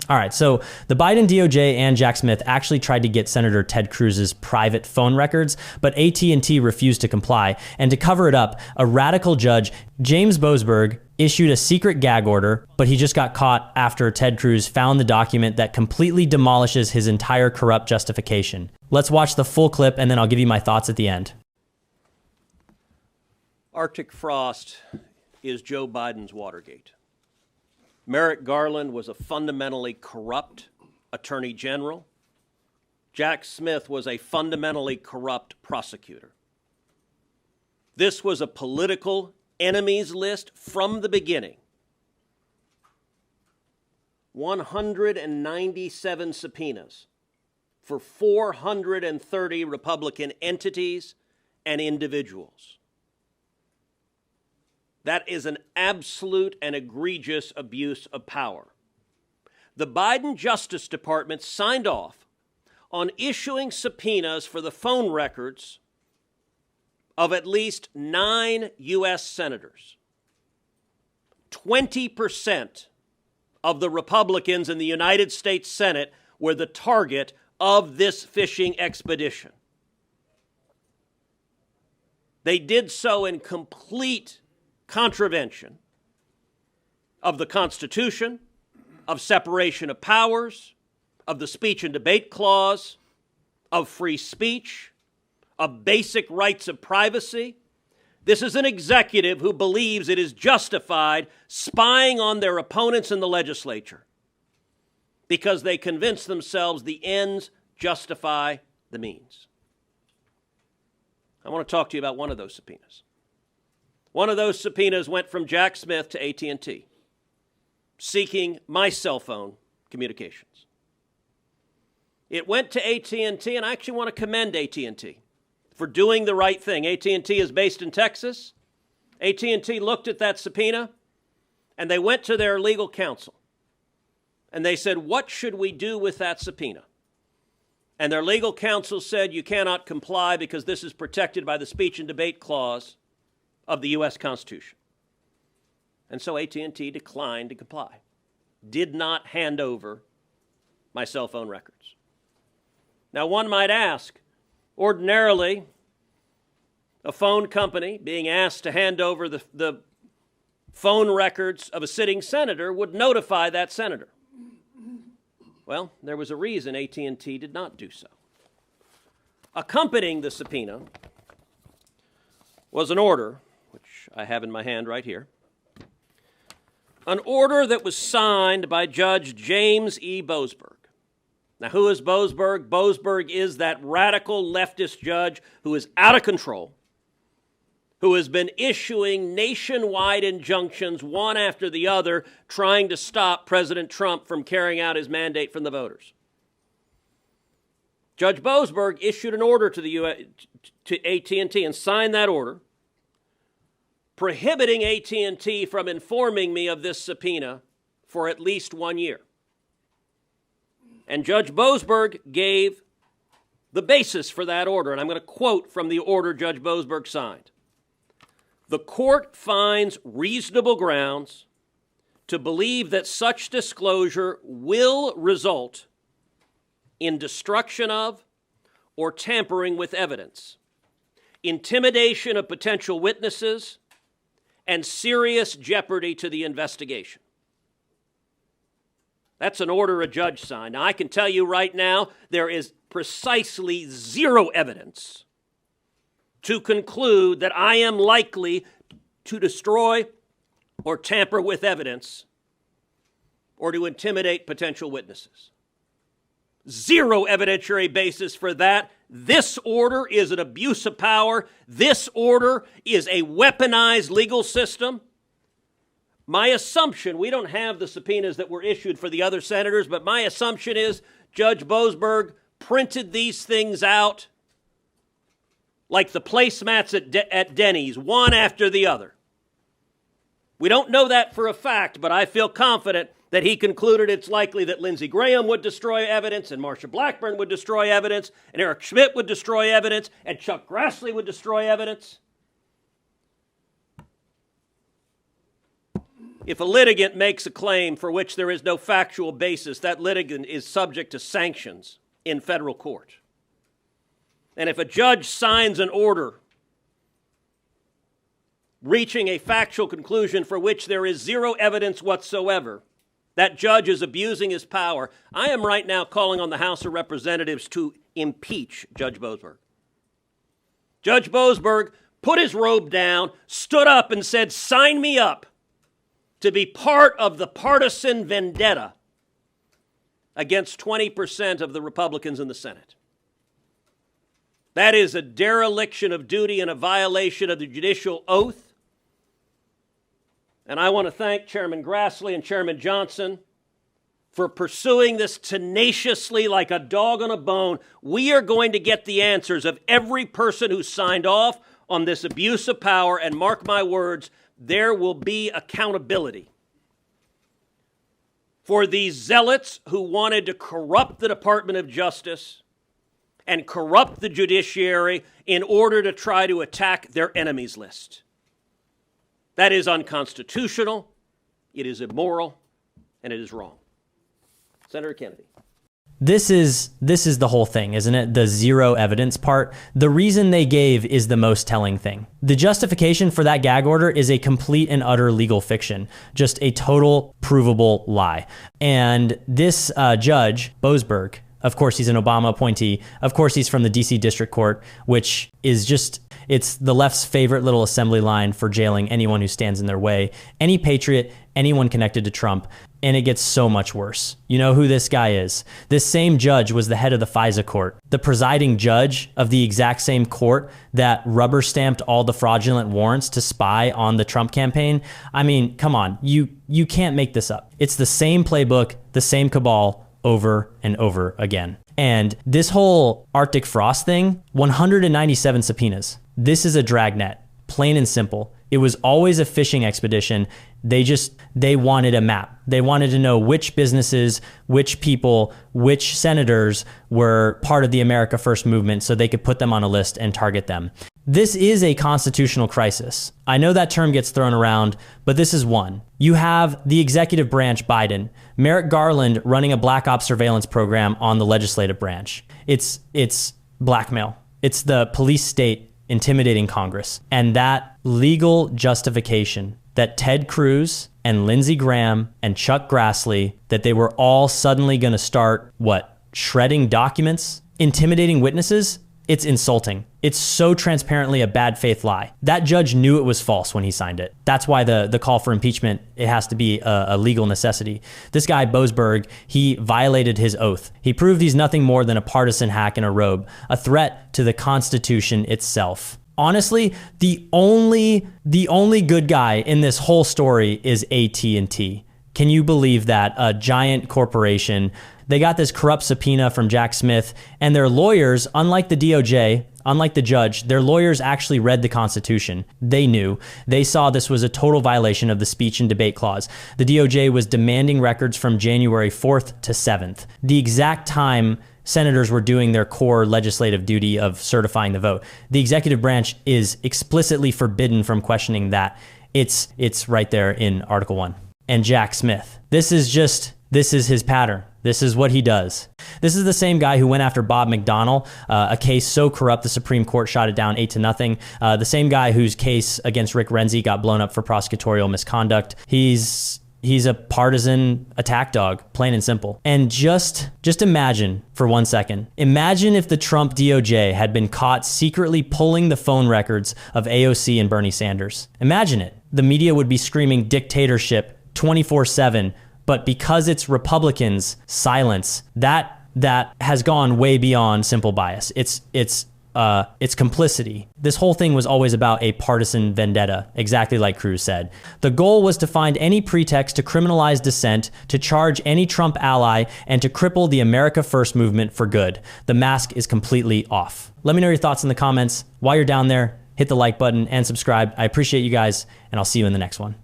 All right, so the Biden DOJ and Jack Smith actually tried to get Senator Ted Cruz's private phone records, but AT&T refused to comply. And to cover it up, a radical judge, James Boasberg, issued a secret gag order, but he just got caught after Ted Cruz found the document that completely demolishes his entire corrupt justification. Let's watch the full clip, and then I'll give you my thoughts at the end. Arctic frost is Joe Biden's Watergate. Merrick Garland was a fundamentally corrupt attorney general. Jack Smith was a fundamentally corrupt prosecutor. This was a political enemies list from the beginning. 197 subpoenas for 430 Republican entities and individuals. That is an absolute and egregious abuse of power. The Biden Justice Department signed off on issuing subpoenas for the phone records of at least 9 U.S. senators. 20% of the Republicans in the United States Senate were the target of this fishing expedition. They did so in complete contravention of the Constitution, of separation of powers, of the speech and debate clause, of free speech, of basic rights of privacy. This is an executive who believes it is justified spying on their opponents in the legislature because they convince themselves the ends justify the means. I want to talk to you about one of those subpoenas. One of those subpoenas went from Jack Smith to AT&T, seeking my cell phone communications. It went to AT&T, and I actually want to commend AT&T for doing the right thing. AT&T is based in Texas. AT&T looked at that subpoena, and they went to their legal counsel, and they said, what should we do with that subpoena? And their legal counsel said, you cannot comply because this is protected by the speech and debate clause of the U.S. Constitution. And so AT&T declined to comply, did not hand over my cell phone records. Now, one might ask, ordinarily, a phone company being asked to hand over the phone records of a sitting senator would notify that senator. Well, there was a reason AT&T did not do so. Accompanying the subpoena was an order, which I have in my hand right here, an order that was signed by Judge James E. Boasberg. Now, who is Boasberg? Boasberg is that radical leftist judge who is out of control, who has been issuing nationwide injunctions, one after the other, trying to stop President Trump from carrying out his mandate from the voters. Judge Boasberg issued an order to AT&T and signed that order, prohibiting AT&T from informing me of this subpoena for at least 1 year. And Judge Boasberg gave the basis for that order, and I'm going to quote from the order Judge Boasberg signed. The court finds reasonable grounds to believe that such disclosure will result in destruction of or tampering with evidence, intimidation of potential witnesses, and serious jeopardy to the investigation. That's an order a judge signed. Now, I can tell you right now, there is precisely zero evidence to conclude that I am likely to destroy or tamper with evidence or to intimidate potential witnesses. Zero evidentiary basis for that. This order is an abuse of power. This order is a weaponized legal system. My assumption, we don't have the subpoenas that were issued for the other senators, but my assumption is Judge Boasberg printed these things out like the placemats at Denny's, one after the other. We don't know that for a fact, but I feel confident that he concluded it's likely that Lindsey Graham would destroy evidence, and Marsha Blackburn would destroy evidence, and Eric Schmidt would destroy evidence, and Chuck Grassley would destroy evidence. If a litigant makes a claim for which there is no factual basis, that litigant is subject to sanctions in federal court. And if a judge signs an order reaching a factual conclusion for which there is zero evidence whatsoever, that judge is abusing his power. I am right now calling on the House of Representatives to impeach Judge Boasberg. Judge Boasberg put his robe down, stood up and said, "Sign me up to be part of the partisan vendetta against 20% of the Republicans in the Senate." That is a dereliction of duty and a violation of the judicial oath. And I want to thank Chairman Grassley and Chairman Johnson for pursuing this tenaciously like a dog on a bone. We are going to get the answers of every person who signed off on this abuse of power, and mark my words, there will be accountability for these zealots who wanted to corrupt the Department of Justice and corrupt the judiciary in order to try to attack their enemies list. That is unconstitutional, it is immoral, and it is wrong. Senator Kennedy. This is the whole thing, isn't it? The zero evidence part. The reason they gave is the most telling thing. The justification for that gag order is a complete and utter legal fiction, just a total provable lie. And this judge, Boasberg, of course he's an Obama appointee, of course he's from the DC District Court, which is just, it's the left's favorite little assembly line for jailing anyone who stands in their way, any patriot, anyone connected to Trump. And it gets so much worse. You know who this guy is? This same judge was the head of the FISA court, the presiding judge of the exact same court that rubber stamped all the fraudulent warrants to spy on the Trump campaign. I mean, come on, you can't make this up. It's the same playbook, the same cabal over and over again. And this whole Arctic Frost thing, 197 subpoenas. This is a dragnet, plain and simple. It was always a fishing expedition. They wanted a map. They wanted to know which businesses, which people, which senators were part of the America First movement so they could put them on a list and target them. This is a constitutional crisis. I know that term gets thrown around, but this is one. You have the executive branch, Biden, Merrick Garland running a black ops surveillance program on the legislative branch. It's blackmail. It's the police state intimidating Congress. And that legal justification that Ted Cruz and Lindsey Graham and Chuck Grassley, that they were all suddenly going to start, shredding documents, intimidating witnesses, it's insulting. It's so transparently a bad faith lie. That judge knew it was false when he signed it. That's why the call for impeachment, it has to be a legal necessity. This guy, Boasberg, he violated his oath. He proved he's nothing more than a partisan hack in a robe, a threat to the Constitution itself. Honestly, the only good guy in this whole story is AT&T. Can you believe that? A giant corporation. They got this corrupt subpoena from Jack Smith, and their lawyers, unlike the DOJ, unlike the judge, their lawyers actually read the Constitution. They knew. They saw this was a total violation of the speech and debate clause. The DOJ was demanding records from January 4th to 7th, the exact time senators were doing their core legislative duty of certifying the vote. The executive branch is explicitly forbidden from questioning that. It's right there in Article 1. And Jack Smith, this is his pattern. This is what he does. This is the same guy who went after Bob McDonnell, a case so corrupt the Supreme Court shot it down 8-0. The same guy whose case against Rick Renzi got blown up for prosecutorial misconduct. He's a partisan attack dog, plain and simple. And just imagine for 1 second. Imagine if the Trump DOJ had been caught secretly pulling the phone records of AOC and Bernie Sanders. Imagine it. The media would be screaming dictatorship 24/7. But because it's Republicans' silence, that has gone way beyond simple bias. It's complicity. This whole thing was always about a partisan vendetta, exactly like Cruz said. The goal was to find any pretext to criminalize dissent, to charge any Trump ally, and to cripple the America First movement for good. The mask is completely off. Let me know your thoughts in the comments. While you're down there, hit the like button and subscribe. I appreciate you guys, and I'll see you in the next one.